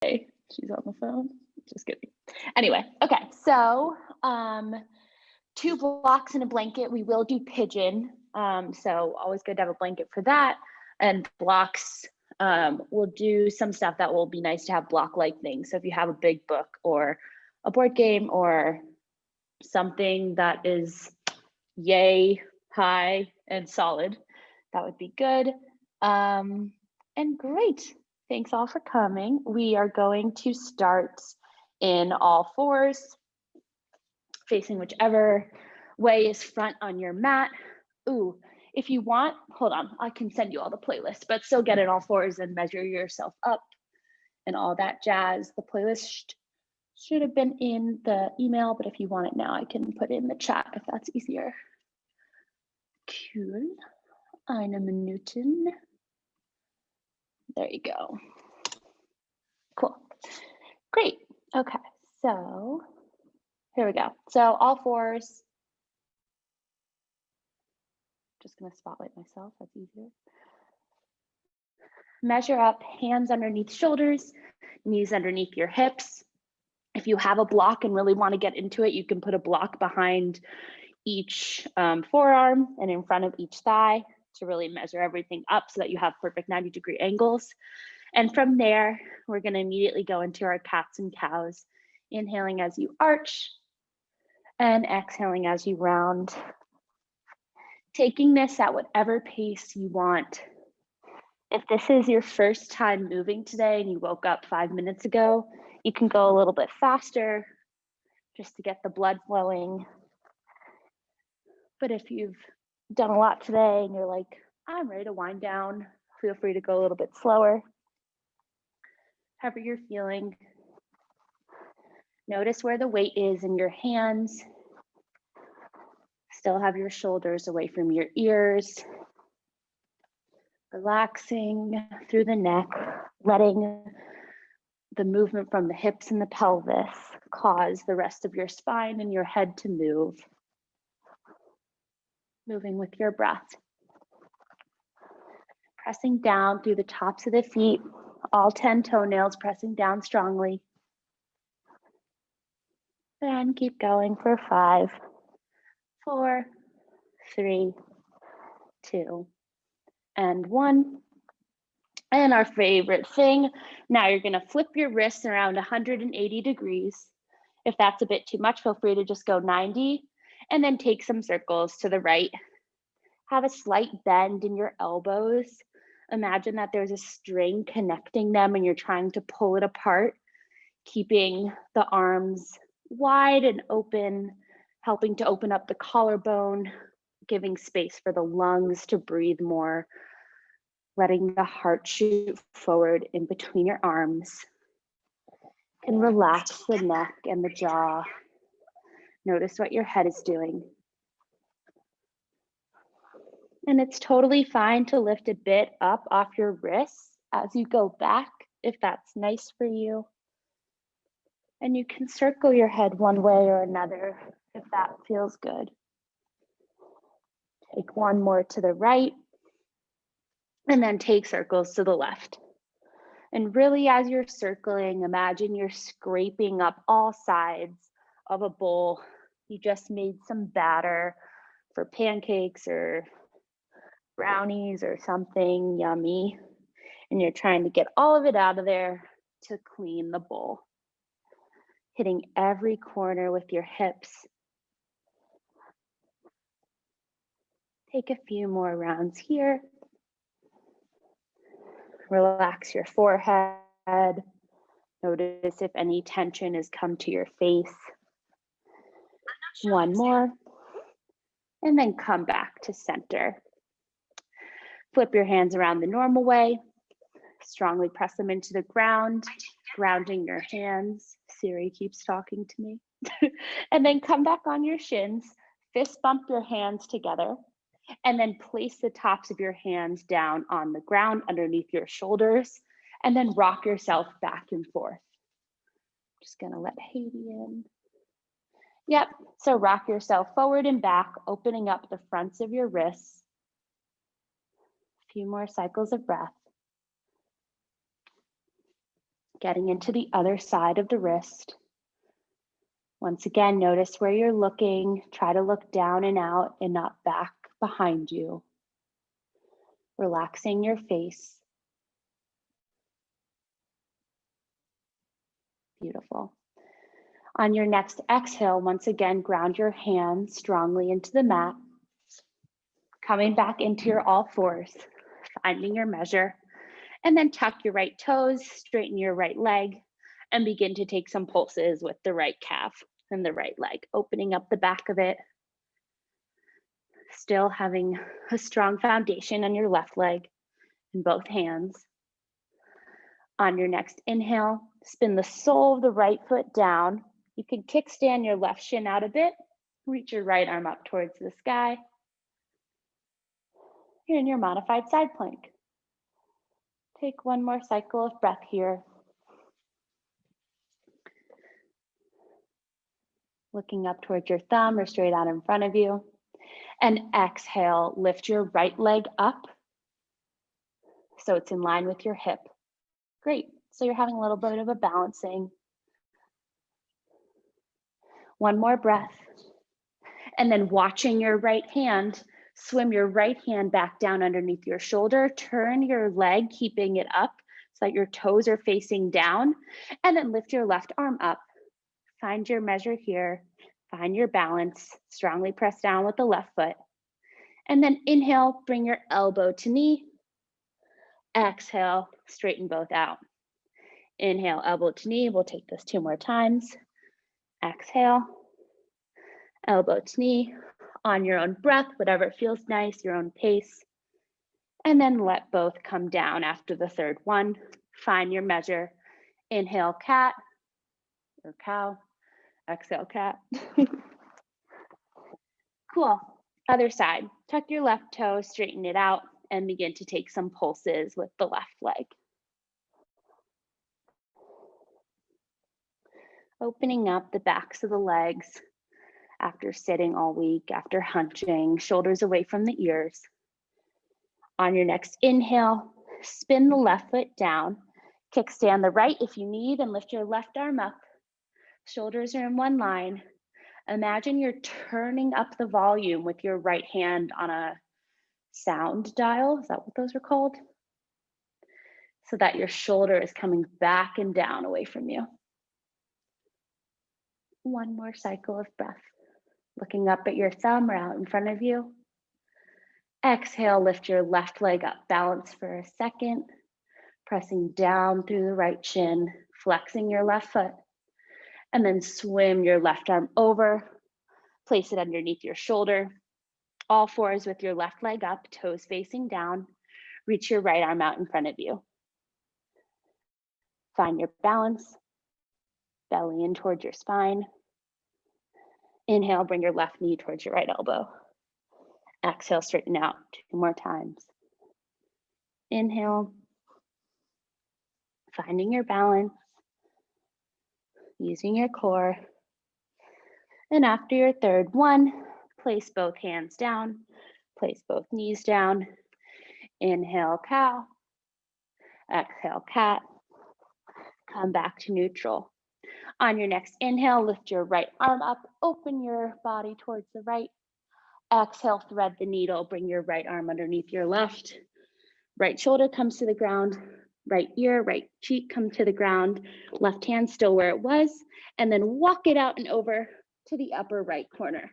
She's on the phone. Just kidding. Anyway, okay. So 2 blocks and a blanket. We will do pigeon. So always good to have a blanket for that. And blocks, we'll do some stuff that will be nice to have block-like things. So if you have a big book or a board game or something that is yay high and solid, that would be good. And great. Thanks all for coming. We are going to start in all fours, facing whichever way is front on your mat. Ooh, if you want, hold on, I can send you all the playlists, but still get in all fours and measure yourself up and all that jazz. The playlist should have been in the email, but if you want it now, I can put it in the chat if that's easier. Cool. Eine Minuten. There you go. Cool. Great. Okay, so here we go. So all fours. Just gonna spotlight myself, that's easier. Measure up, hands underneath shoulders, knees underneath your hips. If you have a block and really want to get into it, you can put a block behind each forearm and in front of each thigh to really measure everything up so that you have perfect 90-degree angles. And from there, we're going to immediately go into our cats and cows, inhaling as you arch and exhaling as you round. Taking this at whatever pace you want. If this is your first time moving today and you woke up 5 minutes ago, you can go a little bit faster just to get the blood flowing. But if you've done a lot today and you're like, I'm ready to wind down, feel free to go a little bit slower. However you're feeling. Notice where the weight is in your hands. Still have your shoulders away from your ears. Relaxing through the neck, letting the movement from the hips and the pelvis cause the rest of your spine and your head to move. Moving with your breath. Pressing down through the tops of the feet, all 10 toenails pressing down strongly. And keep going for 5, 4, 3, 2, and 1. And our favorite thing, now you're gonna flip your wrists around 180 degrees. If that's a bit too much, feel free to just go 90 and then take some circles to the right. Have a slight bend in your elbows. Imagine that there's a string connecting them and you're trying to pull it apart, keeping the arms wide and open, helping to open up the collarbone, giving space for the lungs to breathe more, letting the heart shoot forward in between your arms. And relax the neck and the jaw. Notice what your head is doing. And it's totally fine to lift a bit up off your wrists as you go back, if that's nice for you. And you can circle your head one way or another if that feels good. Take one more to the right, and then take circles to the left. And really, as you're circling, imagine you're scraping up all sides of a bowl. You just made some batter for pancakes or brownies or something yummy, and you're trying to get all of it out of there to clean the bowl. Hitting every corner with your hips. Take a few more rounds here. Relax your forehead. Notice if any tension has come to your face. One more. And then come back to center. Flip your hands around the normal way. Strongly press them into the ground, grounding your hands. Siri keeps talking to me. And then come back on your shins. Fist bump your hands together. And then place the tops of your hands down on the ground underneath your shoulders, and then rock yourself back and forth. Just gonna let Haiti in. Yep, so rock yourself forward and back, opening up the fronts of your wrists. A few more cycles of breath. Getting into the other side of the wrist. Once again, notice where you're looking. Try to look down and out and not back behind you. Relaxing your face. Beautiful. On your next exhale, once again, ground your hands strongly into the mat. Coming back into your all fours, finding your measure, and then tuck your right toes, straighten your right leg, and begin to take some pulses with the right calf and the right leg, opening up the back of it. Still having a strong foundation on your left leg in both hands. On your next inhale, spin the sole of the right foot down. You can kickstand your left shin out a bit. Reach your right arm up towards the sky. You're in your modified side plank. Take one more cycle of breath here. Looking up towards your thumb or straight out in front of you. And exhale, lift your right leg up so it's in line with your hip. Great. So you're having a little bit of a balancing. One more breath. And then watching your right hand, swim your right hand back down underneath your shoulder, turn your leg, keeping it up so that your toes are facing down, and then lift your left arm up. Find your measure here, find your balance, strongly press down with the left foot. And then inhale, bring your elbow to knee. Exhale, straighten both out. Inhale, elbow to knee. We'll take this 2 more times. Exhale, elbow to knee, on your own breath, whatever feels nice, your own pace. And then let both come down after the third one. Find your measure. Inhale, cat or cow. Exhale, cat. Cool. Other side. Tuck your left toe, straighten it out, and begin to take some pulses with the left leg. Opening up the backs of the legs after sitting all week, after hunching, shoulders away from the ears. On your next inhale, spin the left foot down, kickstand the right if you need, and lift your left arm up. Shoulders are in one line. Imagine you're turning up the volume with your right hand on a sound dial. Is that what those are called? So that your shoulder is coming back and down away from you. One more cycle of breath. Looking up at your thumb or out in front of you. Exhale, lift your left leg up, balance for a second, pressing down through the right shin, flexing your left foot, and then swim your left arm over, place it underneath your shoulder, all fours with your left leg up, toes facing down, reach your right arm out in front of you. Find your balance, belly in towards your spine. Inhale, bring your left knee towards your right elbow. Exhale, straighten out 2 more times. Inhale, finding your balance, using your core. And after your third one, place both hands down, place both knees down. Inhale, cow. Exhale, cat. Come back to neutral. On your next inhale, lift your right arm up, open your body towards the right. Exhale, thread the needle, bring your right arm underneath your left. Right shoulder comes to the ground, right ear, right cheek come to the ground, left hand still where it was, and then walk it out and over to the upper right corner.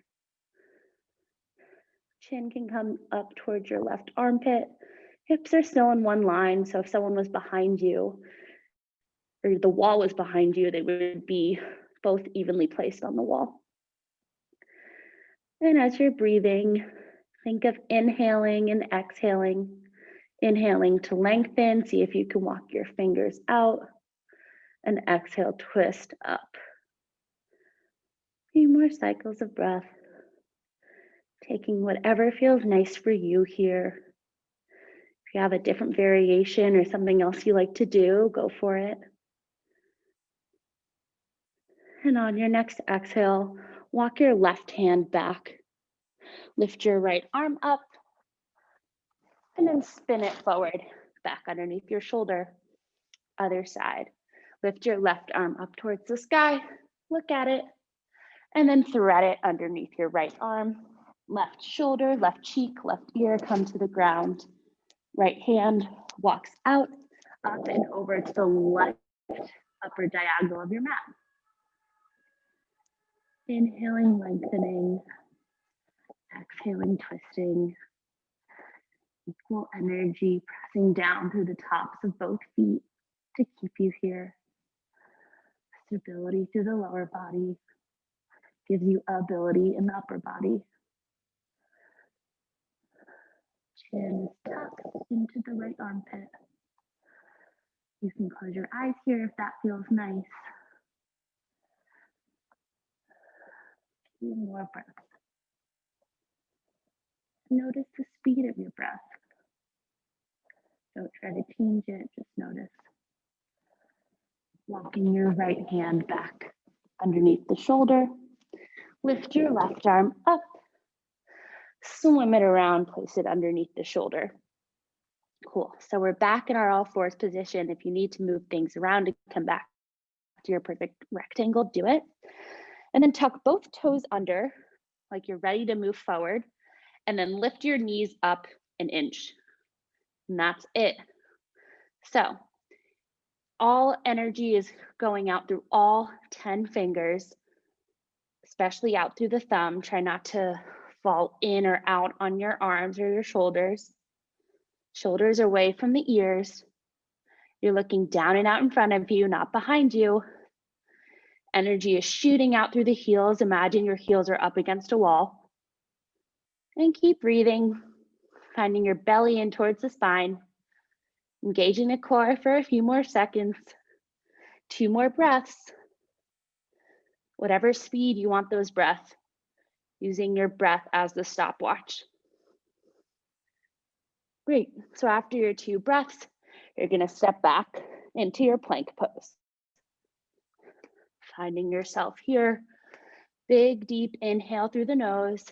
Chin can come up towards your left armpit. Hips are still in one line, so if someone was behind you, or the wall was behind you, they would be both evenly placed on the wall. And as you're breathing, think of inhaling and exhaling. Inhaling to lengthen, see if you can walk your fingers out, and exhale, twist up. A few more cycles of breath, taking whatever feels nice for you here. If you have a different variation or something else you like to do, go for it. And on your next exhale, walk your left hand back. Lift your right arm up, and then spin it forward, back underneath your shoulder. Other side. Lift your left arm up towards the sky, look at it, and then thread it underneath your right arm. Left shoulder, left cheek, left ear come to the ground. Right hand walks out, up and over to the left upper diagonal of your mat. Inhaling, lengthening, exhaling, twisting. Equal energy pressing down through the tops of both feet to keep you here. Stability through the lower body gives you ability in the upper body. Chin is tucked into the right armpit. You can close your eyes here if that feels nice. Few more breaths. Notice the speed of your breath. Don't try to change it, just notice. Walking your right hand back underneath the shoulder. Lift your left arm up. Swim it around, place it underneath the shoulder. Cool. So we're back in our all fours position. If you need to move things around to come back to your perfect rectangle, do it. And then tuck both toes under like you're ready to move forward. And then lift your knees up an inch. And that's it. So all energy is going out through all 10 fingers, especially out through the thumb. Try not to fall in or out on your arms or your shoulders. Shoulders away from the ears. You're looking down and out in front of you, not behind you. Energy is shooting out through the heels. Imagine your heels are up against a wall. And keep breathing, finding your belly in towards the spine. Engaging the core for a few more seconds. 2 more breaths. Whatever speed you want those breaths, using your breath as the stopwatch. Great. So after your 2 breaths, you're going to step back into your plank pose. Finding yourself here. Big, deep inhale through the nose.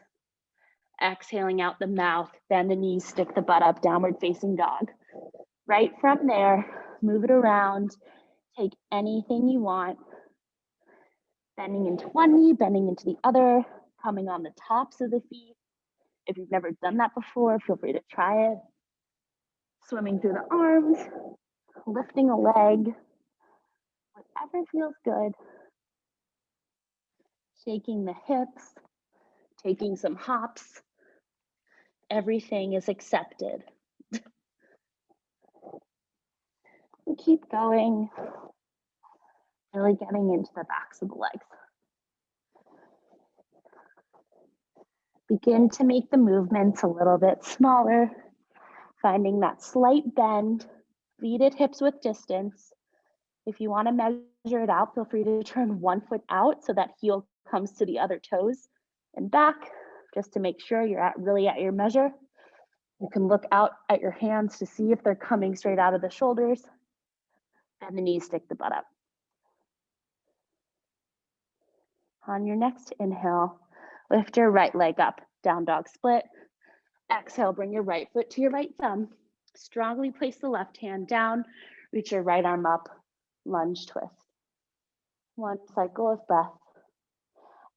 Exhaling out the mouth. Bend the knees, stick the butt up, downward facing dog. Right from there, move it around. Take anything you want. Bending into one knee, bending into the other, coming on the tops of the feet. If you've never done that before, feel free to try it. Swimming through the arms, lifting a leg, whatever feels good. Shaking the hips, taking some hops. Everything is accepted. We keep going, really getting into the backs of the legs. Begin to make the movements a little bit smaller, finding that slight bend, feet at hips with distance. If you want to measure it out, feel free to turn one foot out so that heel comes to the other toes and back, just to make sure you're really at your measure. You can look out at your hands to see if they're coming straight out of the shoulders. Bend the knees, stick the butt up. On your next inhale, lift your right leg up, down dog split. Exhale, bring your right foot to your right thumb. Strongly place the left hand down, reach your right arm up, lunge twist. 1 cycle of breath.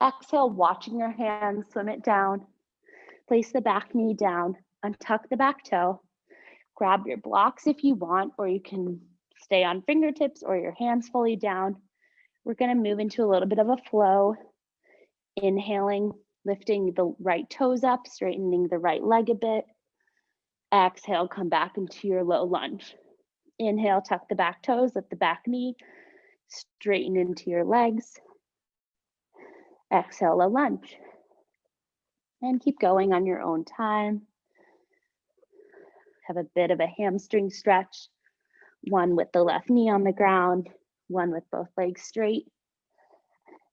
Exhale, watching your hands, swim it down. Place the back knee down, untuck the back toe. Grab your blocks if you want, or you can stay on fingertips or your hands fully down. We're gonna move into a little bit of a flow. Inhaling, lifting the right toes up, straightening the right leg a bit. Exhale, come back into your low lunge. Inhale, tuck the back toes, lift the back knee, straighten into your legs. Exhale, low lunge. And keep going on your own time. Have a bit of a hamstring stretch. One with the left knee on the ground, one with both legs straight.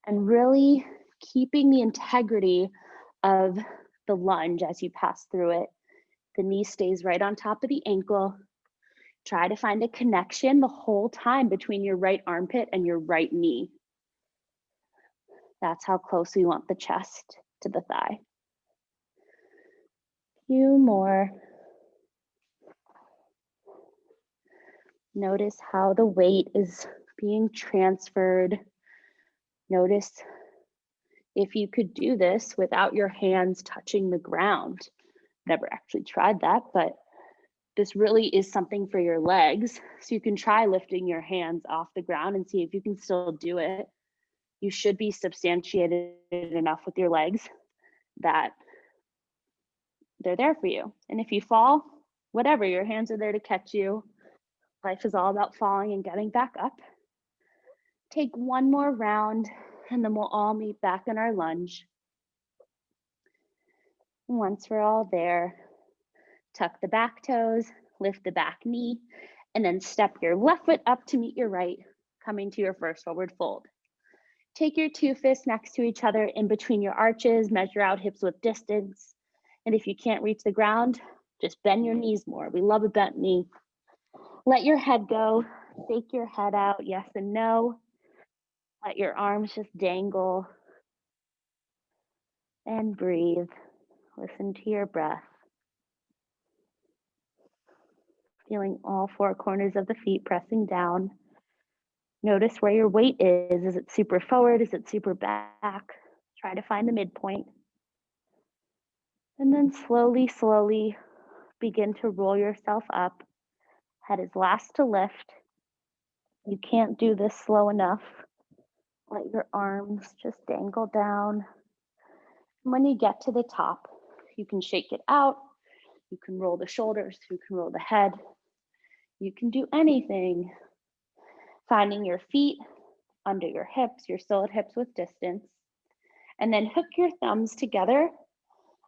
And really keeping the integrity of the lunge as you pass through it. The knee stays right on top of the ankle. Try to find a connection the whole time between your right armpit and your right knee. That's how close we want the chest to the thigh. Few more. Notice how the weight is being transferred. Notice if you could do this without your hands touching the ground. Never actually tried that, but this really is something for your legs. So you can try lifting your hands off the ground and see if you can still do it. You should be substantiated enough with your legs that they're there for you. And if you fall, whatever, your hands are there to catch you. Life is all about falling and getting back up. Take one more round and then we'll all meet back in our lunge. Once we're all there, tuck the back toes, lift the back knee, and then step your left foot up to meet your right, coming to your first forward fold. Take your two fists next to each other in between your arches, measure out hips width distance. And if you can't reach the ground, just bend your knees more. We love a bent knee. Let your head go, fake your head out, yes and no. Let your arms just dangle and breathe. Listen to your breath. Feeling all four corners of the feet pressing down. Notice where your weight is. Is it super forward? Is it super back? Try to find the midpoint. And then slowly, slowly begin to roll yourself up. Head is last to lift. You can't do this slow enough. Let your arms just dangle down. And when you get to the top, you can shake it out. You can roll the shoulders. You can roll the head. You can do anything. Finding your feet under your hips. You're still at hips width distance. And then hook your thumbs together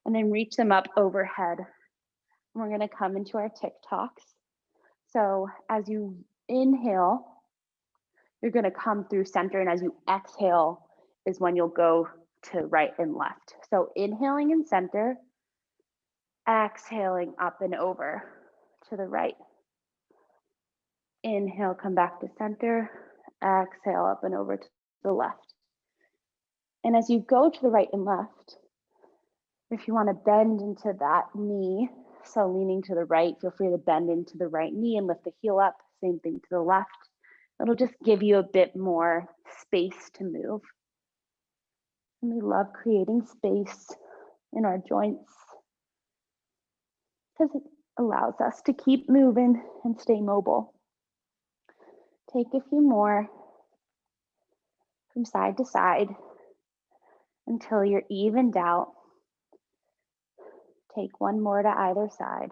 and then reach them up overhead. And we're going to come into our TikToks. So as you inhale, you're going to come through center, and as you exhale is when you'll go to right and left. So inhaling in center, exhaling up and over to the right. Inhale, come back to center, exhale up and over to the left. And as you go to the right and left, if you want to bend into that knee, so leaning to the right, feel free to bend into the right knee and lift the heel up. Same thing to the left. It'll just give you a bit more space to move. And we love creating space in our joints because it allows us to keep moving and stay mobile. Take a few more from side to side until you're evened out. Take one more to either side.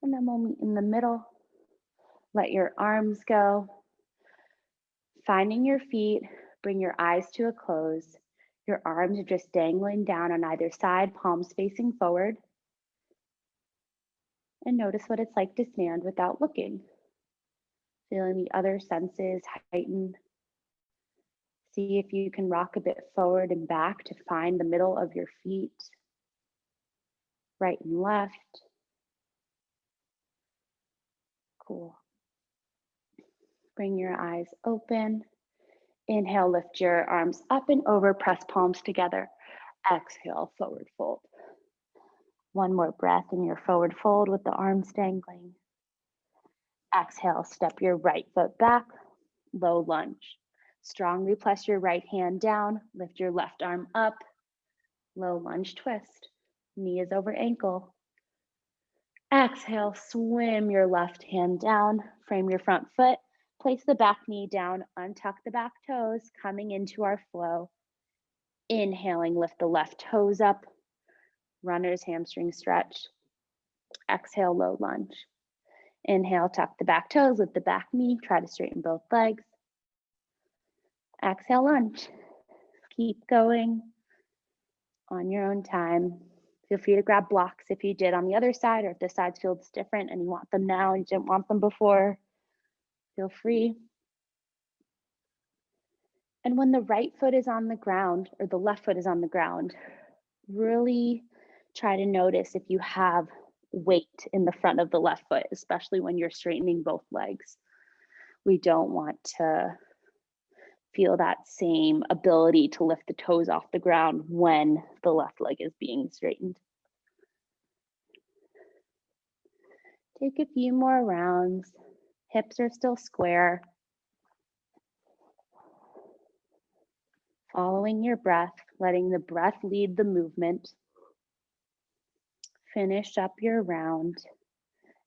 And then we'll meet in the middle. Let your arms go. Finding your feet, bring your eyes to a close. Your arms are just dangling down on either side, palms facing forward. And notice what it's like to stand without looking. Feeling the other senses heighten. See if you can rock a bit forward and back to find the middle of your feet. Right and left. Cool. Bring your eyes open. Inhale, lift your arms up and over, press palms together. Exhale, forward fold. One more breath in your forward fold with the arms dangling. Exhale, step your right foot back, low lunge. Strongly press your right hand down, lift your left arm up, low lunge twist. Knee is over ankle. Exhale, swim your left hand down, frame your front foot, place the back knee down, untuck the back toes, coming into our flow. Inhaling, lift the left toes up, runner's hamstring stretch. Exhale, low lunge. Inhale, tuck the back toes, lift the back knee, try to straighten both legs. Exhale, lunge. Keep going on your own time. Feel free to grab blocks if you did on the other side, or if the sides feels different and you want them now and you didn't want them before, feel free. And when the right foot is on the ground or the left foot is on the ground, really try to notice if you have weight in the front of the left foot, especially when you're straightening both legs. We don't want to feel that same ability to lift the toes off the ground when the left leg is being straightened. Take a few more rounds. Hips are still square. Following your breath, letting the breath lead the movement. Finish up your round,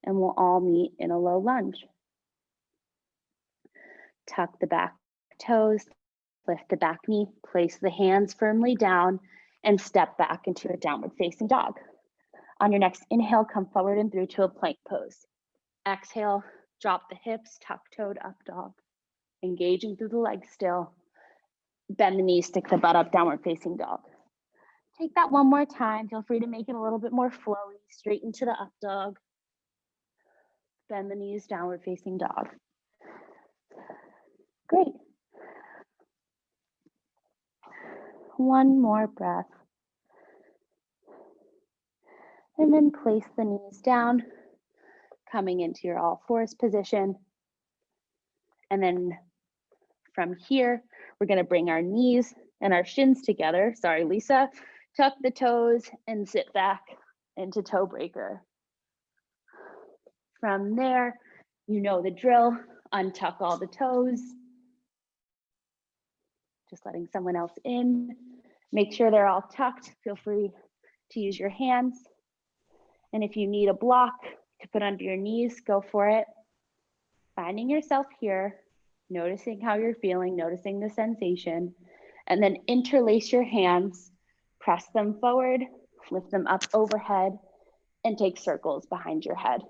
and we'll all meet in a low lunge. Tuck the back toes, lift the back knee, place the hands firmly down, and step back into a downward facing dog. On your next inhale, come forward and through to a plank pose. Exhale, drop the hips, tuck-toed up dog. Engaging through the legs still. Bend the knees, stick the butt up, downward facing dog. Take that one more time. Feel free to make it a little bit more flowy. Straight into the up dog. Bend the knees, downward facing dog. Great. One more breath. And then place the knees down, coming into your all fours position. And then from here, we're going to bring our knees and our shins together. Sorry, Lisa. Tuck the toes and sit back into toe breaker. From there, you know the drill. Untuck all the toes. Just letting someone else in. Make sure they're all tucked. Feel free to use your hands. And if you need a block to put under your knees, go for it. Finding yourself here, noticing how you're feeling, noticing the sensation, and then interlace your hands, press them forward, lift them up overhead, and take circles behind your head.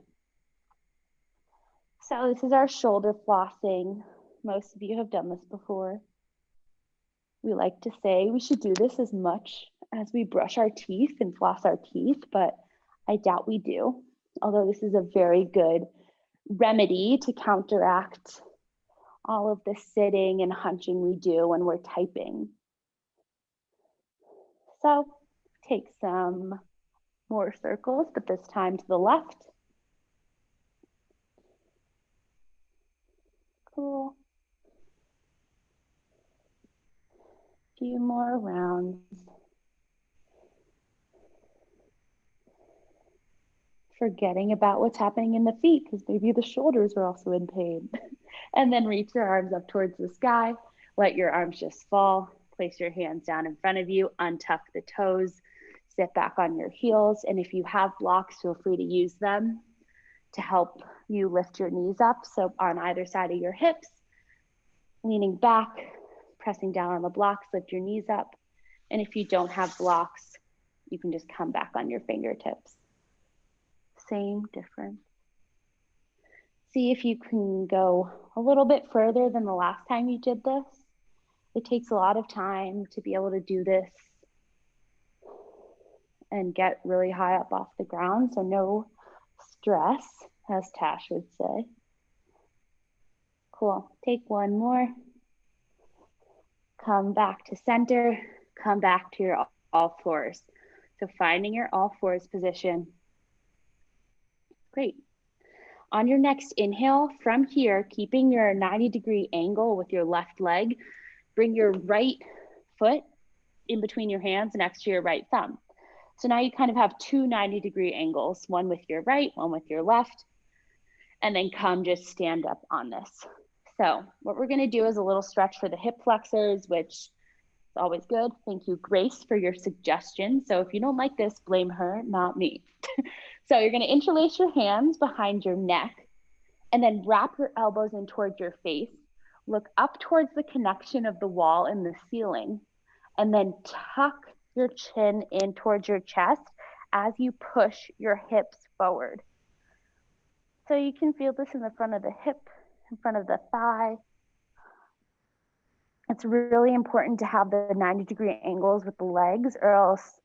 So this is our shoulder flossing. Most of you have done this before. We like to say we should do this as much as we brush our teeth and floss our teeth, but I doubt we do, although this is a very good remedy to counteract all of the sitting and hunching we do when we're typing. So take some more circles, but this time to the left. Cool. Few more rounds. Forgetting about what's happening in the feet because maybe the shoulders are also in pain. And then reach your arms up towards the sky. Let your arms just fall. Place your hands down in front of you. Untuck the toes. Sit back on your heels. And if you have blocks, feel free to use them to help you lift your knees up. So on either side of your hips, leaning back, pressing down on the blocks, lift your knees up. And if you don't have blocks, you can just come back on your fingertips. Same difference. See if you can go a little bit further than the last time you did this. It takes a lot of time to be able to do this and get really high up off the ground, so no stress, as Tash would say. Cool, take one more. Come back to center, come back to your all fours. So finding your all fours position. Great. On your next inhale, from here, keeping your 90-degree angle with your left leg, bring your right foot in between your hands next to your right thumb. So now you kind of have two 90-degree angles, one with your right, one with your left, and then come just stand up on this. So what we're gonna do is a little stretch for the hip flexors, which is always good. Thank you, Grace, for your suggestion. So if you don't like this, blame her, not me. So you're gonna interlace your hands behind your neck and then wrap your elbows in towards your face. Look up towards the connection of the wall and the ceiling, and then tuck your chin in towards your chest as you push your hips forward. So you can feel this in the front of the hip, in front of the thigh. It's really important to have the 90-degree angles with the legs, or else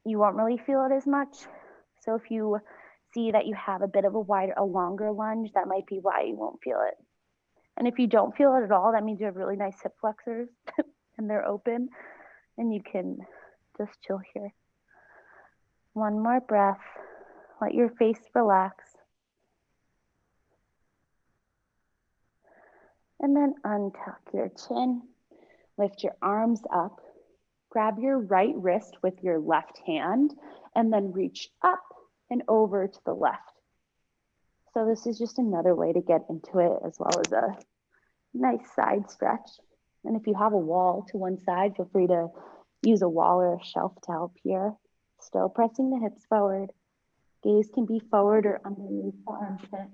you won't really feel it as much. So if you see that you have a bit of a longer lunge, that might be why you won't feel it. And if you don't feel it at all, that means you have really nice hip flexors and they're open, and you can just chill here. One more breath. Let your face relax. And then untuck your chin. Lift your arms up. Grab your right wrist with your left hand and then reach up and over to the left. So this is just another way to get into it, as well as a nice side stretch. And if you have a wall to one side, feel free to use a wall or a shelf to help here. Still pressing the hips forward. Gaze can be forward or underneath the armpit.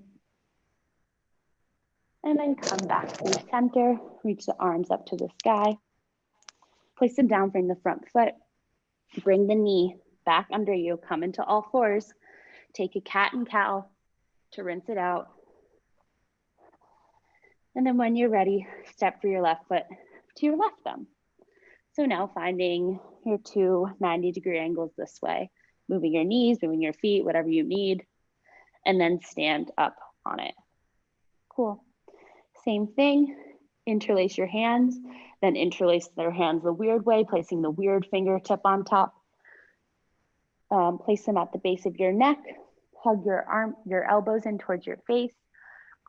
And then come back to center, reach the arms up to the sky. Place them down from the front foot. Bring the knee back under you, come into all fours. Take a cat and cow to rinse it out. And then when you're ready, step for your left foot to your left thumb. So now finding your two 90-degree angles this way, moving your knees, moving your feet, whatever you need, and then stand up on it. Cool. Same thing, interlace your hands, then interlace their hands the weird way, placing the weird fingertip on top. Place them at the base of your neck, hug your elbows in towards your face,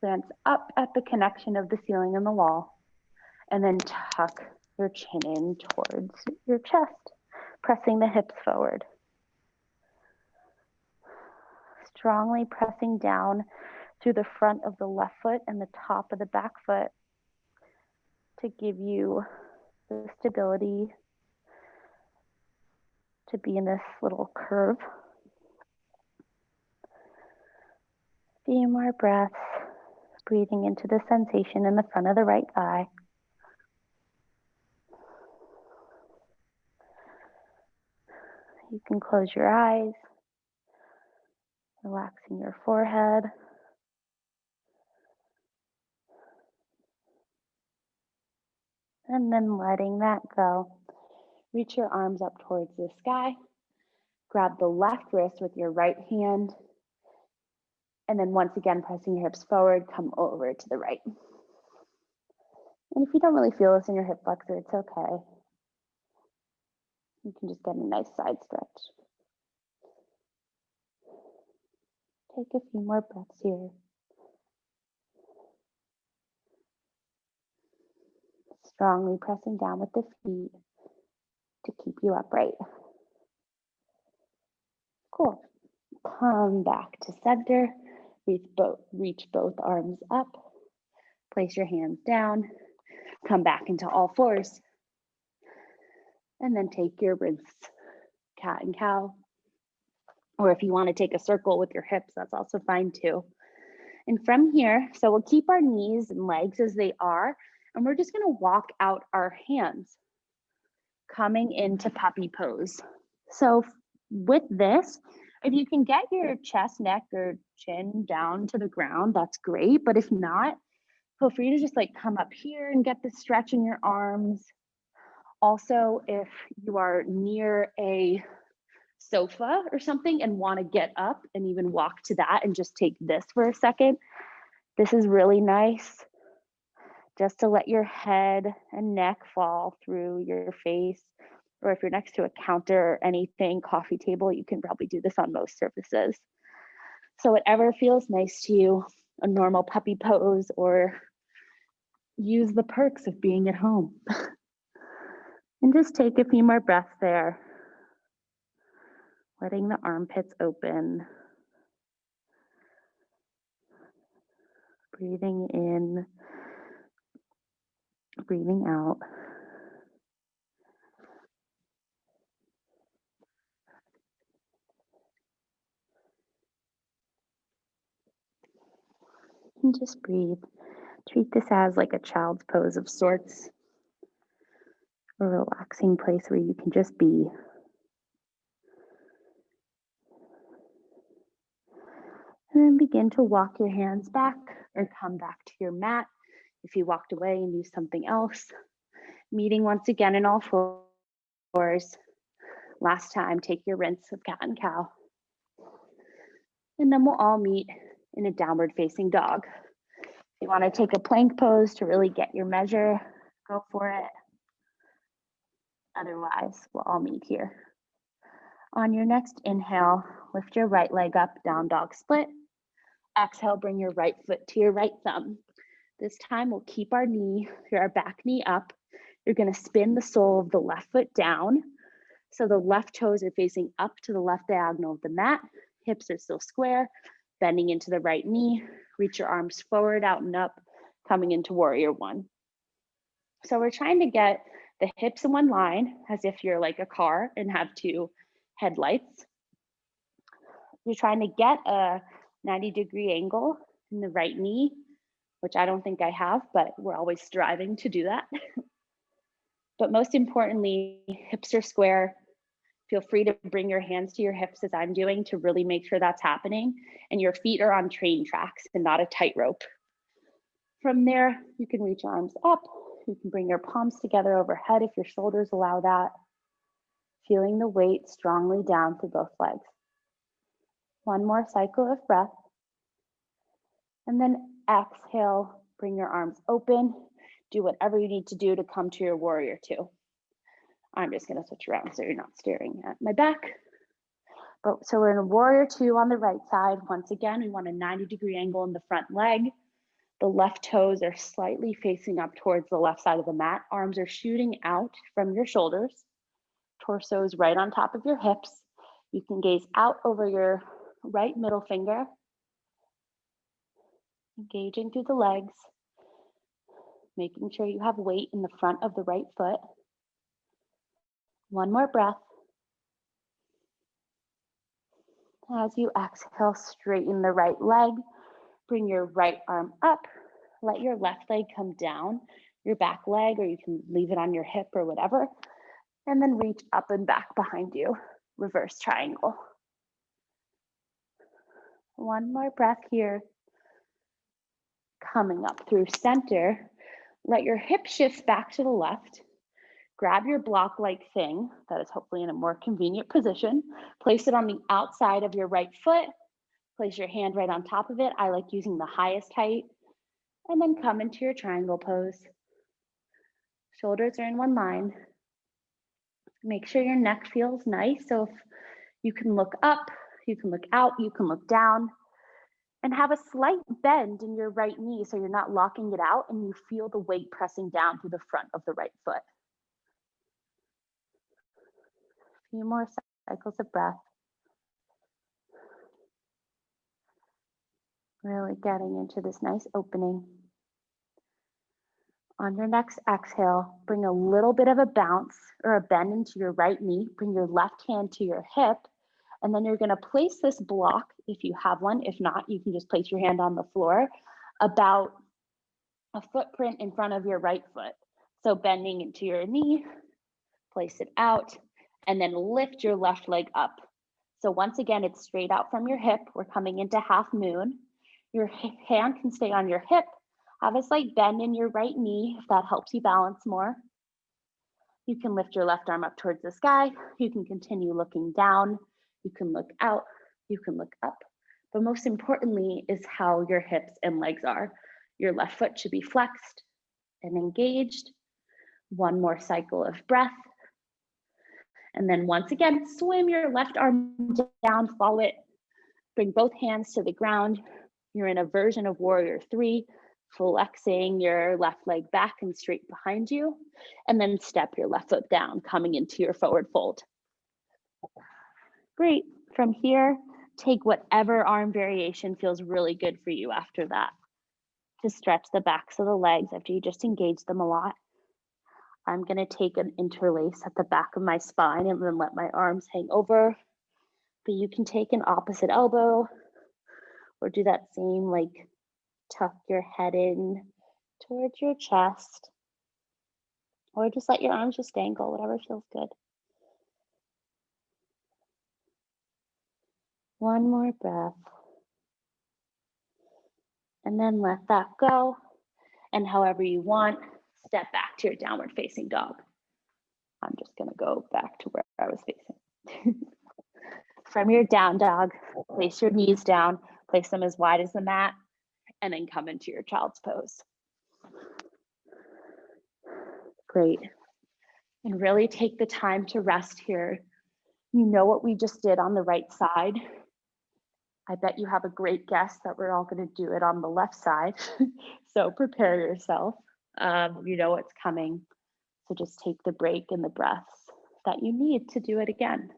glance up at the connection of the ceiling and the wall, and then tuck your chin in towards your chest, pressing the hips forward. Strongly pressing down through the front of the left foot and the top of the back foot to give you the stability to be in this little curve. A few more breaths, breathing into the sensation in the front of the right thigh. You can close your eyes, relaxing your forehead. And then letting that go. Reach your arms up towards the sky. Grab the left wrist with your right hand. And then once again, pressing your hips forward, come over to the right. And if you don't really feel this in your hip flexor, it's okay. You can just get a nice side stretch. Take a few more breaths here. Strongly pressing down with the feet to keep you upright. Cool. Come back to center. Reach both arms up. Place your hands down. Come back into all fours. And then take your rinse, cat and cow. Or if you want to take a circle with your hips, that's also fine too. And from here, so we'll keep our knees and legs as they are, and we're just going to walk out our hands, coming into puppy pose. So with this, if you can get your chest, neck, or chin down to the ground, that's great. But if not, feel free to just like come up here and get the stretch in your arms. Also, if you are near a sofa or something and want to get up and even walk to that and just take this for a second, this is really nice just to let your head and neck fall through your face. Or if you're next to a counter or anything, coffee table, you can probably do this on most surfaces. So whatever feels nice to you, a normal puppy pose, or use the perks of being at home. And just take a few more breaths there. Letting the armpits open. Breathing in, breathing out. And just breathe. Treat this as like a child's pose of sorts. A relaxing place where you can just be. And then begin to walk your hands back or come back to your mat if you walked away and used something else. Meeting once again in all fours. Last time, take your rinse of cat and cow. And then we'll all meet in a downward facing dog. If you want to take a plank pose to really get your measure, go for it. Otherwise, we'll all meet here. On your next inhale, lift your right leg up, down dog split. Exhale, bring your right foot to your right thumb. This time we'll keep our back knee up. You're going to spin the sole of the left foot down. So the left toes are facing up to the left diagonal of the mat. Hips are still square. bending into the right knee, reach your arms forward, out and up, coming into warrior one. So we're trying to get the hips in one line as if you're like a car and have two headlights. You're trying to get a 90-degree angle in the right knee, which I don't think I have, but we're always striving to do that. But most importantly, hips are square. Feel free to bring your hands to your hips as I'm doing to really make sure that's happening. And your feet are on train tracks and not a tightrope. From there, you can reach arms up. You can bring your palms together overhead if your shoulders allow that. Feeling the weight strongly down through both legs. One more cycle of breath. And then exhale, bring your arms open. Do whatever you need to do to come to your warrior two. I'm just gonna switch around so you're not staring at my back. So we're in a warrior two on the right side. Once again, we want a 90-degree angle in the front leg. The left toes are slightly facing up towards the left side of the mat. Arms are shooting out from your shoulders. Torso is right on top of your hips. You can gaze out over your right middle finger. Engaging through the legs. Making sure you have weight in the front of the right foot. One more breath. As you exhale, straighten the right leg. Bring your right arm up. Let your left leg come down your back leg, or you can leave it on your hip or whatever. And then reach up and back behind you. Reverse triangle. One more breath here. Coming up through center. Let your hip shift back to the left. Grab your block-like thing that is hopefully in a more convenient position. Place it on the outside of your right foot. Place your hand right on top of it. I like using the highest height. And then come into your triangle pose. Shoulders are in one line. Make sure your neck feels nice. So if you can look up, you can look out, you can look down. And have a slight bend in your right knee so you're not locking it out and you feel the weight pressing down through the front of the right foot. A few more cycles of breath. Really getting into this nice opening. On your next exhale, bring a little bit of a bounce or a bend into your right knee. Bring your left hand to your hip. And then you're going to place this block, if you have one. If not, you can just place your hand on the floor, about a footprint in front of your right foot. So bending into your knee, place it out, and then lift your left leg up. So once again, it's straight out from your hip. We're coming into half moon. Your hand can stay on your hip. Have a slight bend in your right knee if that helps you balance more. You can lift your left arm up towards the sky. You can continue looking down. You can look out, you can look up. But most importantly is how your hips and legs are. Your left foot should be flexed and engaged. One more cycle of breath. And then once again, swim your left arm down, follow it. Bring both hands to the ground. You're in a version of warrior three, flexing your left leg back and straight behind you. And then step your left foot down, coming into your forward fold. Great. From here, take whatever arm variation feels really good for you after that. To stretch the backs of the legs after you just engage them a lot. I'm going to take an interlace at the back of my spine and then let my arms hang over. But you can take an opposite elbow or do that same, like, tuck your head in towards your chest. Or just let your arms just dangle, whatever feels good. One more breath. And then let that go. And however you want, step back to your downward facing dog. I'm just gonna go back to where I was facing. From your down dog, place your knees down, place them as wide as the mat, and then come into your child's pose. Great. And really take the time to rest here. You know what we just did on the right side. I bet you have a great guess that we're all going to do it on the left side. So prepare yourself. You know what's coming. So just take the break and the breaths that you need to do it again.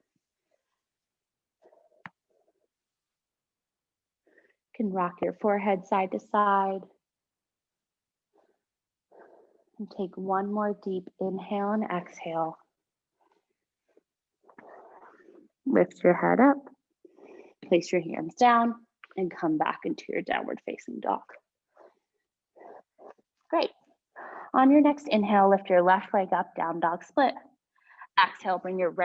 You can rock your forehead side to side. And take one more deep inhale and exhale. Lift your head up, place your hands down, and come back into your downward facing dog. Great. On your next inhale, lift your left leg up, down dog split. Exhale, bring your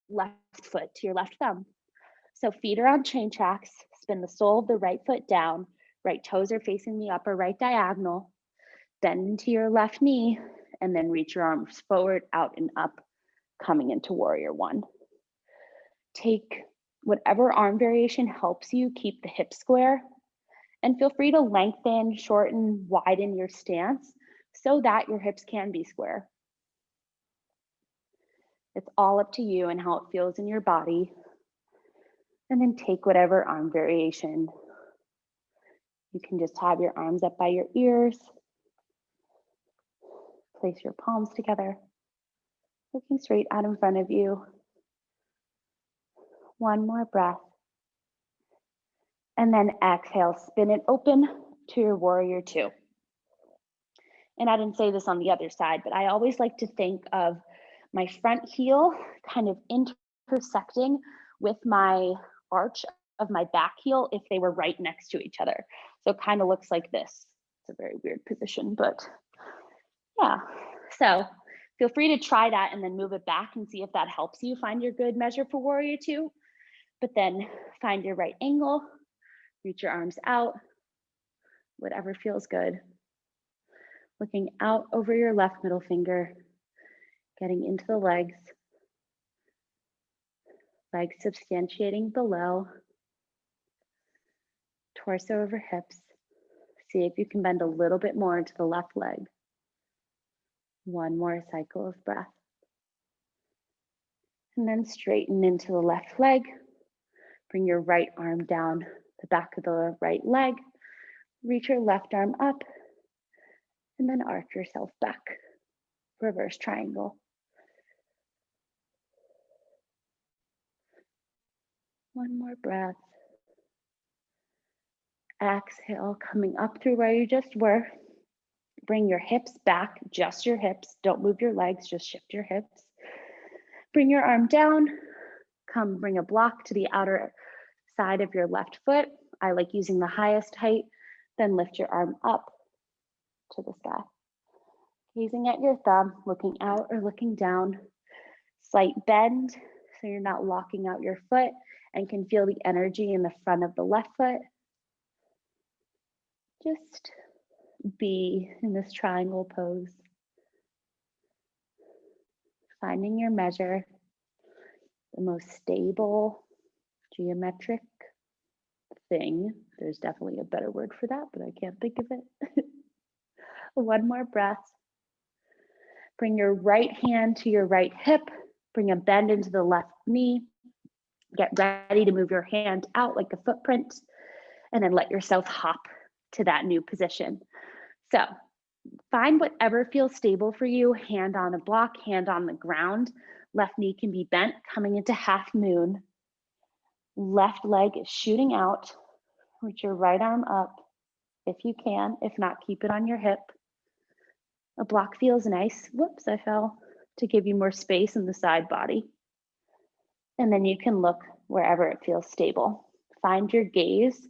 left foot to your left thumb. So feet are on chain tracks. Spin the sole of the right foot down. Right toes are facing the upper right diagonal. Bend into your left knee, and then reach your arms forward, out, and up, coming into warrior one. Take whatever arm variation helps you keep the hips square, and feel free to lengthen, shorten, widen your stance so that your hips can be square. It's all up to you and how it feels in your body. And then take whatever arm variation. You can just have your arms up by your ears. Place your palms together, looking straight out in front of you. One more breath. And then exhale, spin it open to your warrior two. And I didn't say this on the other side, but I always like to think of my front heel kind of intersecting with my arch of my back heel if they were right next to each other. So it kind of looks like this. It's a very weird position, but yeah. So feel free to try that and then move it back and see if that helps you find your good measure for warrior two. But then find your right angle, reach your arms out, whatever feels good. Looking out over your left middle finger, getting into the legs substantiating below, torso over hips. See if you can bend a little bit more into the left leg. One more cycle of breath. And then straighten into the left leg. Bring your right arm down the back of the right leg. Reach your left arm up. And then arch yourself back. Reverse triangle. One more breath. Exhale, coming up through where you just were. Bring your hips back, just your hips. Don't move your legs, just shift your hips. Bring your arm down. Come bring a block to the outer side of your left foot. I like using the highest height. Then lift your arm up to the sky. Gazing at your thumb, looking out or looking down. Slight bend, so you're not locking out your foot and can feel the energy in the front of the left foot. Just be in this triangle pose. Finding your measure, the most stable, geometric thing. There's definitely a better word for that, but I can't think of it. One more breath. Bring your right hand to your right hip. Bring a bend into the left knee. Get ready to move your hand out like a footprint, and then let yourself hop to that new position. So find whatever feels stable for you. Hand on a block, hand on the ground. Left knee can be bent, coming into half moon. Left leg is shooting out. Reach your right arm up if you can. If not, keep it on your hip. A block feels nice. Whoops, I fell. To give you more space in the side body. And then you can look wherever it feels stable. Find your gaze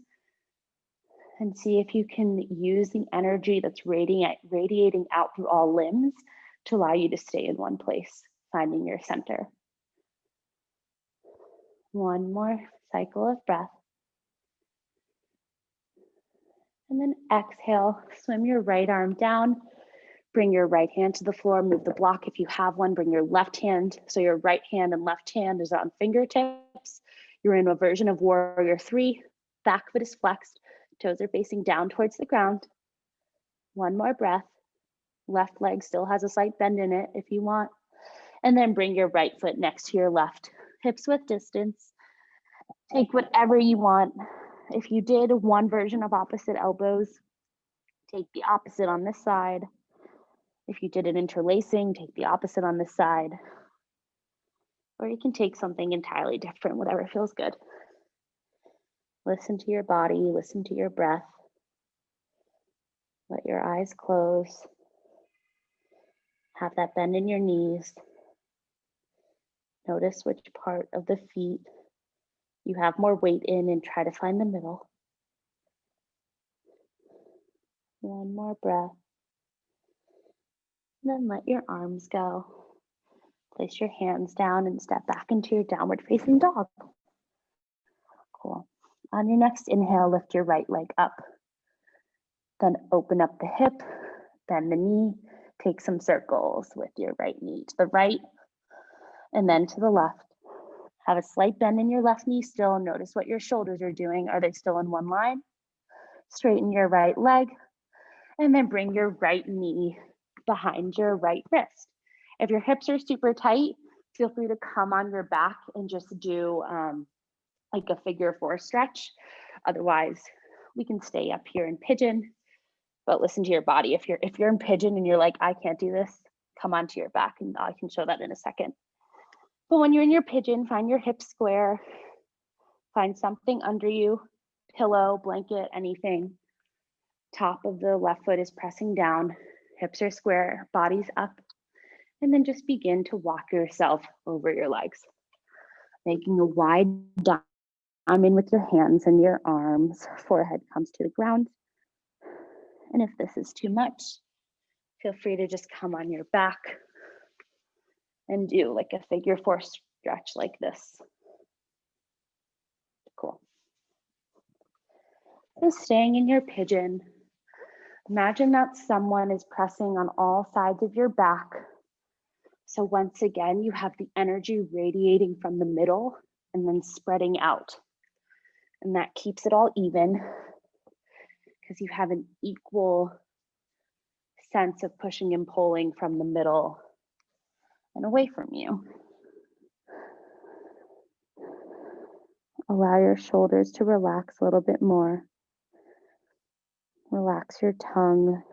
and see if you can use the energy that's radiating out through all limbs to allow you to stay in one place, finding your center. One more cycle of breath. And then exhale, swim your right arm down. Bring your right hand to the floor, move the block if you have one, bring your left hand. So your right hand and left hand is on fingertips. You're in a version of warrior three. Back foot is flexed, toes are facing down towards the ground. One more breath. Left leg still has a slight bend in it if you want. And then bring your right foot next to your left, hips width distance. Take whatever you want. If you did one version of opposite elbows, take the opposite on this side. If you did an interlacing, take the opposite on this side. Or you can take something entirely different, whatever feels good. Listen to your body, listen to your breath. Let your eyes close. Have that bend in your knees. Notice which part of the feet you have more weight in and try to find the middle. One more breath. Then let your arms go. Place your hands down and step back into your downward facing dog. Cool. On your next inhale, lift your right leg up. Then open up the hip, bend the knee, take some circles with your right knee to the right and then to the left. Have a slight bend in your left knee still. Notice what your shoulders are doing. Are they still in one line? Straighten your right leg and then bring your right knee behind your right wrist. If your hips are super tight, feel free to come on your back and just do like a figure 4 stretch. Otherwise, we can stay up here in pigeon, but listen to your body. If you're in pigeon and you're like, I can't do this, come onto your back, and I can show that in a second. But when you're in your pigeon, find your hips square, find something under you, pillow, blanket, anything. Top of the left foot is pressing down, hips are square, body's up, and then just begin to walk yourself over your legs, making a wide diamond with your hands and your arms. Forehead comes to the ground. And if this is too much, feel free to just come on your back and do like a figure 4 stretch like this. Cool. So staying in your pigeon, imagine that someone is pressing on all sides of your back. So once again, you have the energy radiating from the middle and then spreading out. And that keeps it all even because you have an equal sense of pushing and pulling from the middle and away from you. Allow your shoulders to relax a little bit more. Relax your tongue.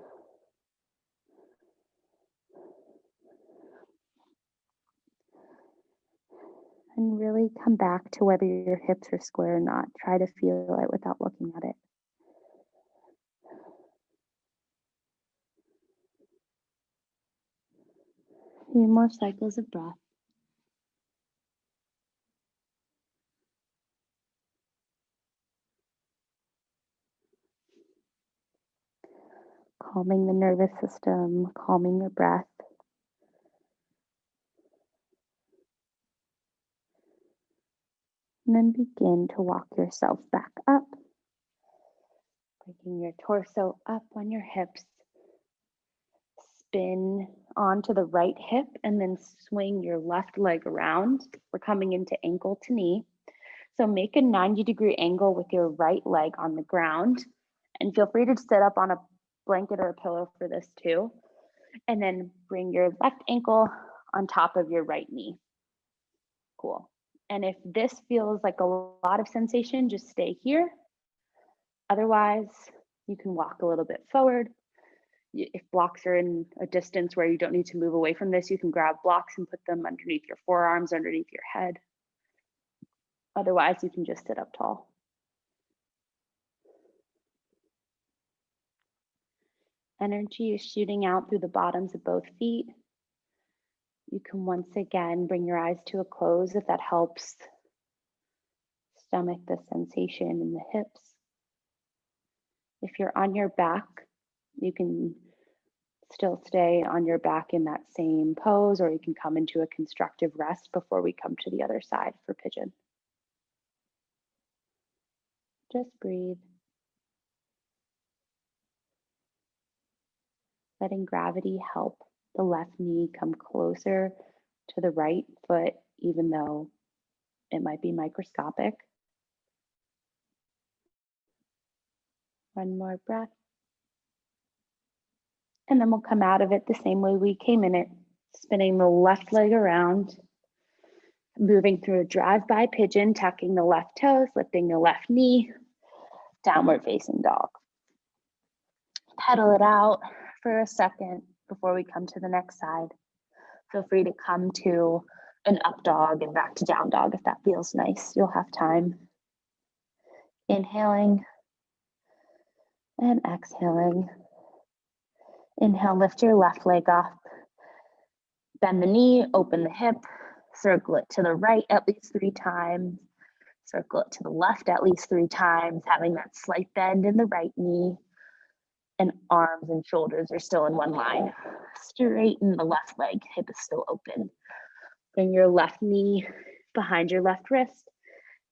And really come back to whether your hips are square or not. Try to feel it without looking at it. A few more cycles of breath. Calming the nervous system, calming your breath. And then begin to walk yourself back up. Bringing your torso up on your hips. Spin onto the right hip and then swing your left leg around. We're coming into ankle to knee. So make a 90-degree angle with your right leg on the ground. And feel free to sit up on a blanket or a pillow for this too. And then bring your left ankle on top of your right knee. Cool. And if this feels like a lot of sensation, just stay here. Otherwise, you can walk a little bit forward. If blocks are in a distance where you don't need to move away from this, you can grab blocks and put them underneath your forearms, underneath your head. Otherwise, you can just sit up tall. Energy is shooting out through the bottoms of both feet. You can once again bring your eyes to a close if that helps. Stomach the sensation in the hips. If you're on your back, you can still stay on your back in that same pose, or you can come into a constructive rest before we come to the other side for pigeon. Just breathe. Letting gravity help the left knee come closer to the right foot, even though it might be microscopic. One more breath. And then we'll come out of it the same way we came in it, spinning the left leg around, moving through a drive-by pigeon, tucking the left toes, lifting the left knee, downward facing dog. Pedal it out for a second before we come to the next side. Feel free to come to an up dog and back to down dog if that feels nice. You'll have time. Inhaling and exhaling. Inhale, lift your left leg up. Bend the knee, open the hip, circle it to the right at least 3 times. Circle it to the left at least 3 times, having that slight bend in the right knee. And arms and shoulders are still in one line. Straighten the left leg, hip is still open. Bring your left knee behind your left wrist,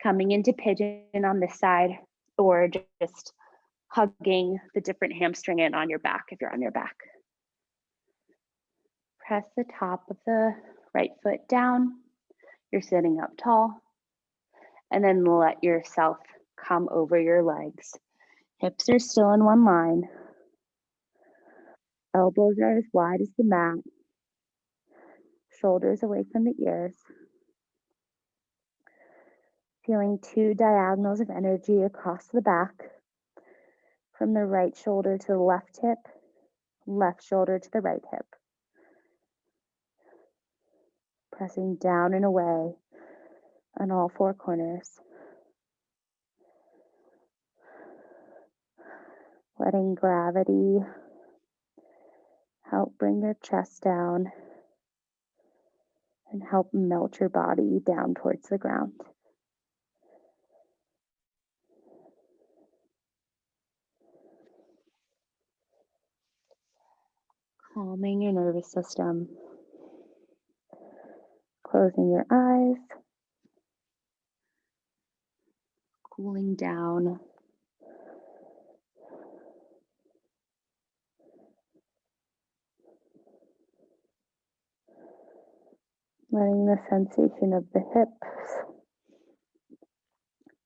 coming into pigeon on this side, or just hugging the different hamstring in on your back if you're on your back. Press the top of the right foot down. You're sitting up tall. And then let yourself come over your legs. Hips are still in one line. Elbows are as wide as the mat. Shoulders away from the ears. Feeling 2 diagonals of energy across the back. From the right shoulder to the left hip, left shoulder to the right hip. Pressing down and away on all 4 corners. Letting gravity help bring your chest down and help melt your body down towards the ground. Calming your nervous system. Closing your eyes. Cooling down. Letting the sensation of the hips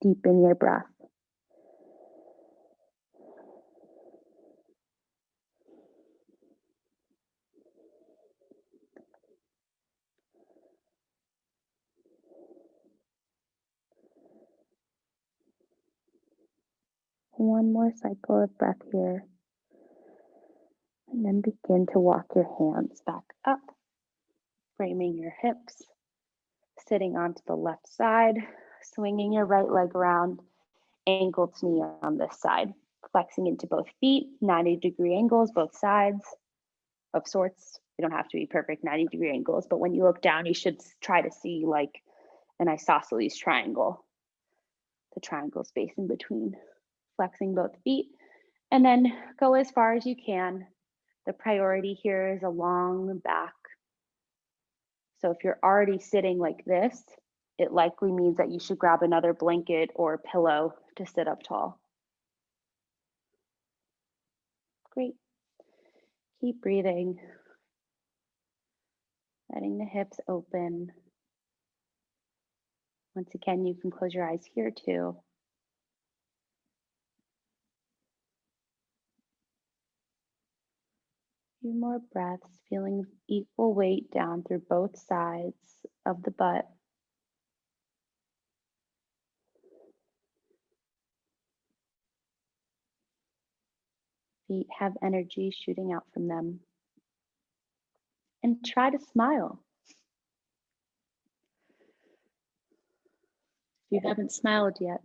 deepen your breath. One more cycle of breath here. And then begin to walk your hands back up, framing your hips, sitting onto the left side, swinging your right leg around, ankle to knee on this side, flexing into both feet, 90-degree angles, both sides of sorts. They don't have to be perfect 90-degree angles, but when you look down, you should try to see like an isosceles triangle, the triangle space in between. Flexing both feet, and then go as far as you can. The priority here is a long back. So if you're already sitting like this, it likely means that you should grab another blanket or pillow to sit up tall. Great. Keep breathing. Letting the hips open. Once again, you can close your eyes here too. Few more breaths, feeling equal weight down through both sides of the butt. Feet have energy shooting out from them. And try to smile. If you haven't smiled yet,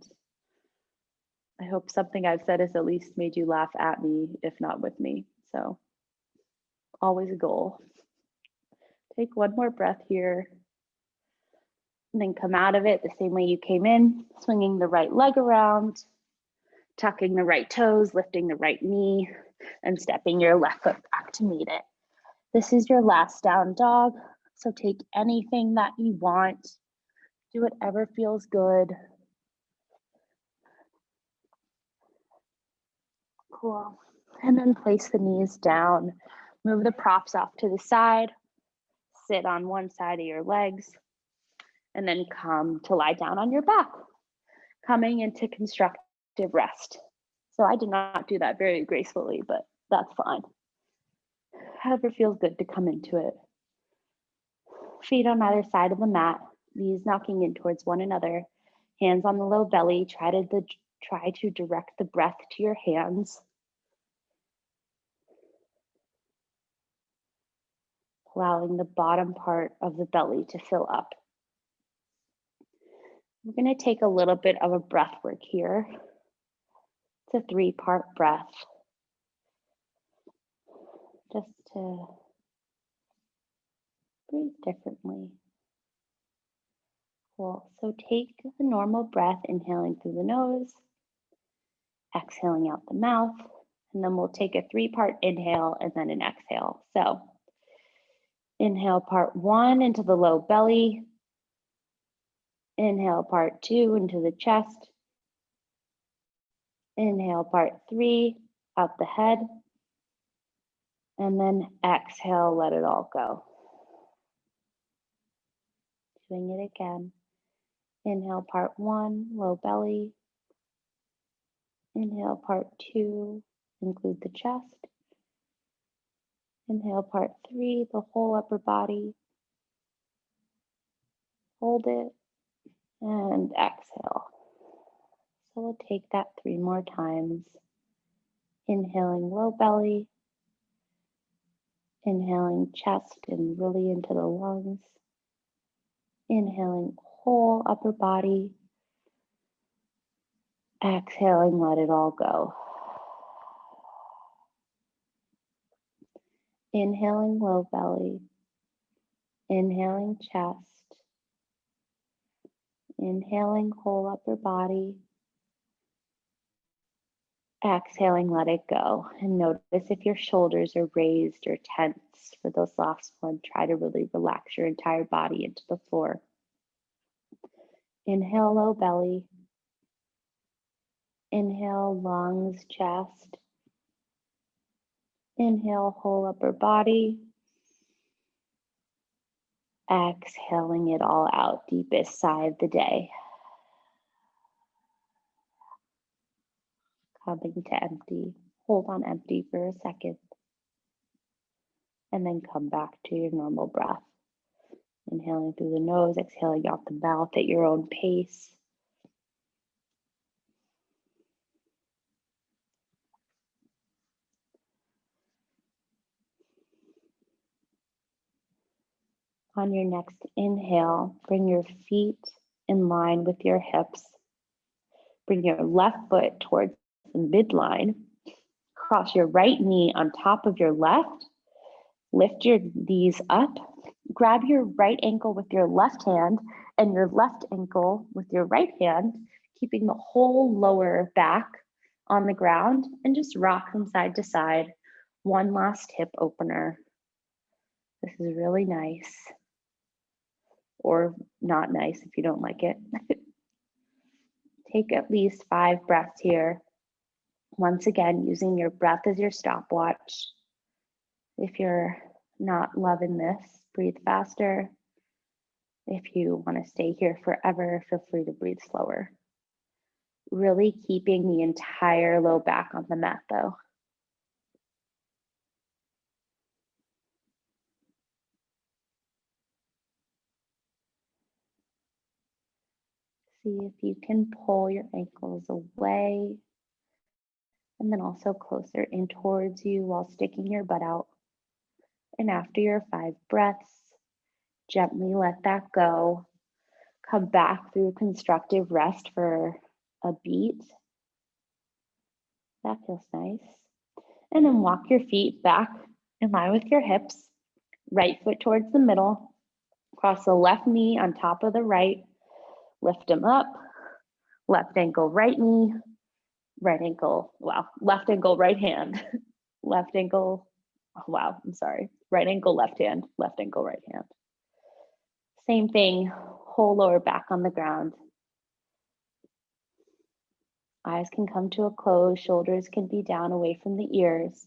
I hope something I've said has at least made you laugh at me, if not with me. So, always a goal. Take one more breath here. And then come out of it the same way you came in, swinging the right leg around, tucking the right toes, lifting the right knee, and stepping your left foot back to meet it. This is your last down dog. So take anything that you want. Do whatever feels good. Cool. And then place the knees down. Move the props off to the side. Sit on one side of your legs. And then come to lie down on your back. Coming into constructive rest. So I did not do that very gracefully, but that's fine. However feels good to come into it. Feet on either side of the mat. Knees knocking in towards one another. Hands on the low belly. Try to direct the breath to your hands. Allowing the bottom part of the belly to fill up. We're going to take a little bit of a breath work here. It's a 3-part breath. Just to breathe differently. Cool. So take a normal breath, inhaling through the nose, exhaling out the mouth, and then we'll take a 3-part inhale and then an exhale. So inhale part 1 into the low belly. Inhale part 2 into the chest. Inhale part 3 out the head. And then exhale, let it all go. Doing it again. Inhale part 1, low belly. Inhale part 2, include the chest. Inhale part 3, the whole upper body. Hold it and exhale. So we'll take that 3 more times. Inhaling low belly. Inhaling chest and really into the lungs. Inhaling whole upper body. Exhaling, let it all go. Inhaling low belly. Inhaling chest. Inhaling whole upper body. Exhaling, let it go. And notice if your shoulders are raised or tense for those last one. Try to really relax your entire body into the floor. Inhale, low belly. Inhale, lungs, chest. Inhale, whole upper body. Exhaling it all out, deepest sigh of the day. Coming to empty. Hold on empty for a second. And then come back to your normal breath. Inhaling through the nose, exhaling out the mouth at your own pace. On your next inhale, bring your feet in line with your hips. Bring your left foot towards the midline. Cross your right knee on top of your left. Lift your knees up. Grab your right ankle with your left hand and your left ankle with your right hand, keeping the whole lower back on the ground, and just rock from side to side. One last hip opener. This is really nice, or not nice if you don't like it. Take at least 5 breaths here. Once again, using your breath as your stopwatch. If you're not loving this, breathe faster. If you want to stay here forever, feel free to breathe slower. Really keeping the entire low back on the mat though. See if you can pull your ankles away and then also closer in towards you while sticking your butt out. And after your 5 breaths, gently let that go. Come back through constructive rest for a beat. That feels nice. And then walk your feet back in line with your hips. Right foot towards the middle. Cross the left knee on top of the right. Lift them up. Left ankle, right knee. Right ankle, wow. Left ankle, right hand. Left ankle, oh, wow, I'm sorry. Right ankle, left hand. Left ankle, right hand. Same thing, whole lower back on the ground. Eyes can come to a close, shoulders can be down away from the ears.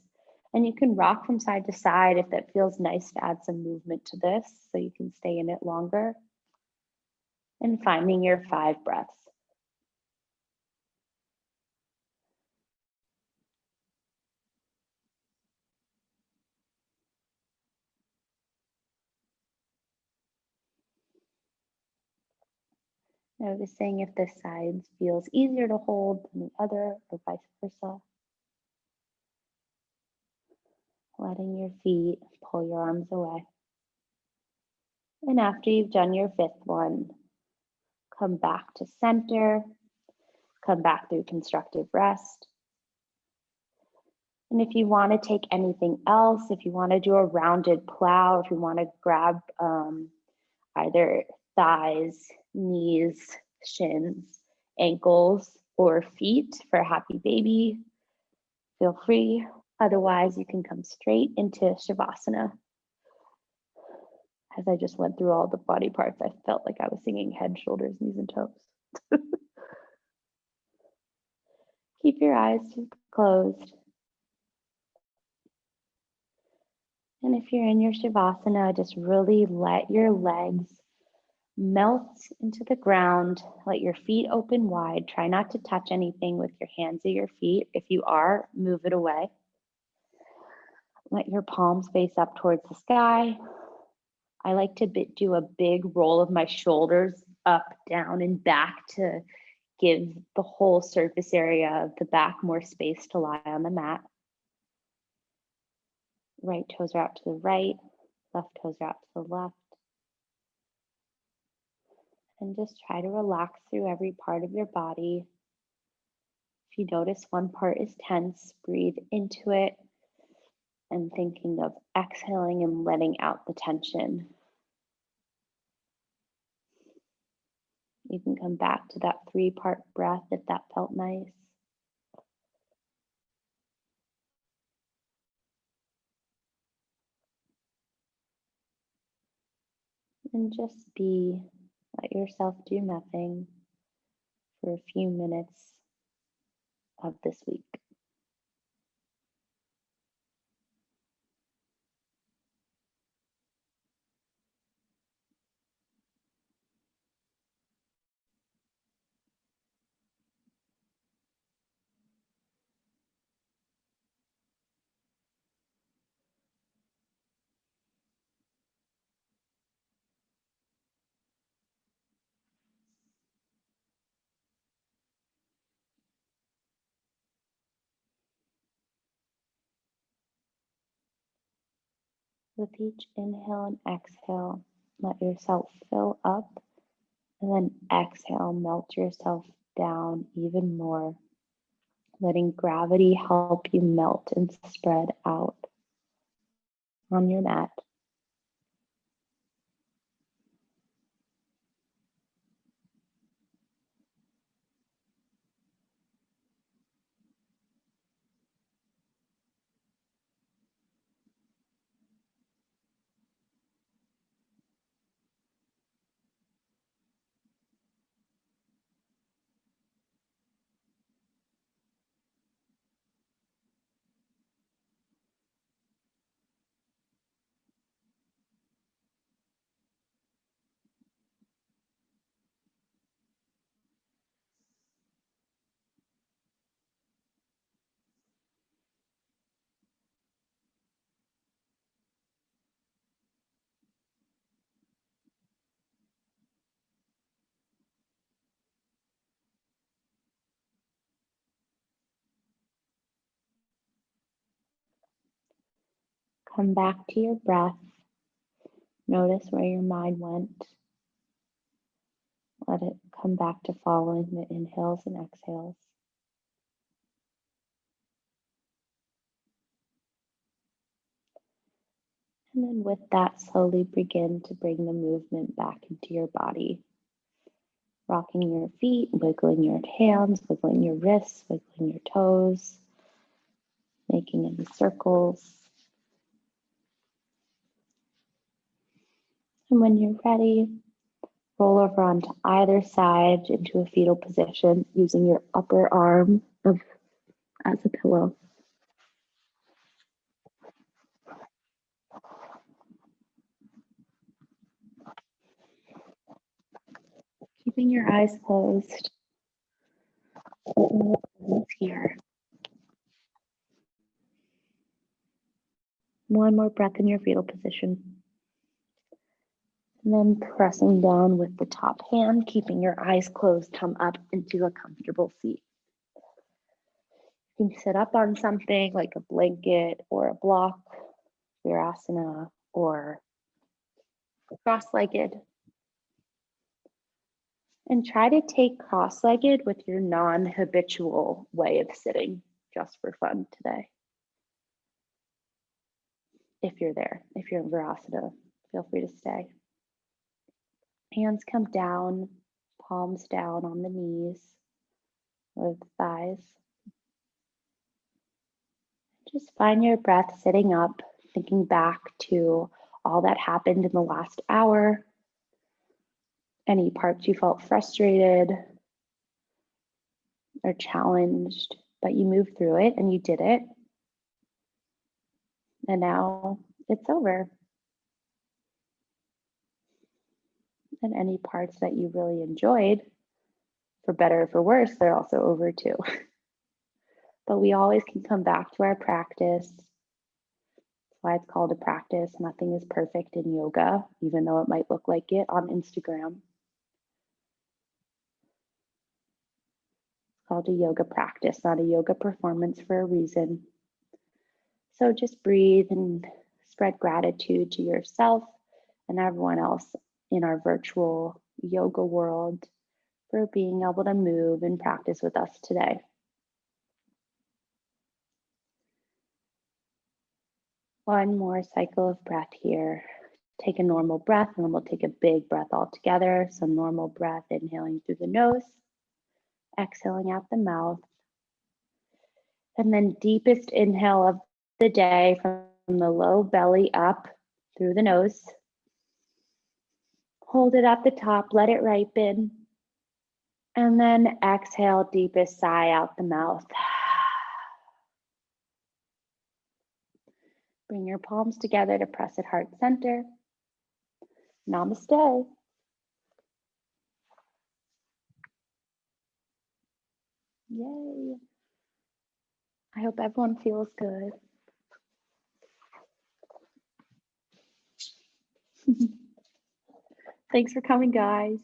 And you can rock from side to side if that feels nice to add some movement to this so you can stay in it longer. And finding your 5 breaths. Noticing if this side feels easier to hold than the other or vice versa. Letting your feet pull your arms away. And after you've done your 5th one, come back to center, come back through constructive rest. And if you want to take anything else, if you want to do a rounded plow, if you want to grab either thighs, knees, shins, ankles, or feet for a happy baby, feel free. Otherwise, you can come straight into Shavasana. As I just went through all the body parts, I felt like I was singing head, shoulders, knees, and toes. Keep your eyes closed. And if you're in your Shavasana, just really let your legs melt into the ground. Let your feet open wide. Try not to touch anything with your hands or your feet. If you are, move it away. Let your palms face up towards the sky. I like to do a big roll of my shoulders up, down, and back to give the whole surface area of the back more space to lie on the mat. Right toes are out to the right, left toes are out to the left. And just try to relax through every part of your body. If you notice one part is tense, breathe into it and thinking of exhaling and letting out the tension. You can come back to that 3-part breath if that felt nice. And just be, let yourself do nothing for a few minutes of this week. With each inhale and exhale, let yourself fill up and then exhale, melt yourself down even more, letting gravity help you melt and spread out on your mat. Come back to your breath. Notice where your mind went. Let it come back to following the inhales and exhales. And then with that, slowly begin to bring the movement back into your body. Rocking your feet, wiggling your hands, wiggling your wrists, wiggling your toes, making any circles. And when you're ready, roll over onto either side into a fetal position using your upper arm as a pillow. Keeping your eyes closed. Here. One more breath in your fetal position. And then pressing down with the top hand, keeping your eyes closed, come up into a comfortable seat. You can sit up on something like a blanket or a block, virasana, or cross-legged. And try to take cross-legged with your non-habitual way of sitting, just for fun today. if you're there. If you're in Virasana, feel free to stay. Hands come down, palms down on the knees or the thighs. Just find your breath sitting up, thinking back to all that happened in the last hour, any parts you felt frustrated or challenged, but you moved through it and you did it. And now it's over. And any parts that you really enjoyed, for better or for worse, they're also over too. But we always can come back to our practice. That's why it's called a practice. Nothing is perfect in yoga, even though it might look like it on Instagram. It's called a yoga practice, not a yoga performance for a reason. So just breathe and spread gratitude to yourself and everyone else in our virtual yoga world for being able to move and practice with us today. One more cycle of breath here. Take a normal breath and then we'll take a big breath all together. So normal breath, inhaling through the nose, exhaling out the mouth. And then deepest inhale of the day from the low belly up through the nose. Hold it at the top, let it ripen. And then exhale, deepest sigh out the mouth. Bring your palms together to press at heart center. Namaste. Yay. I hope everyone feels good. Thanks for coming, guys.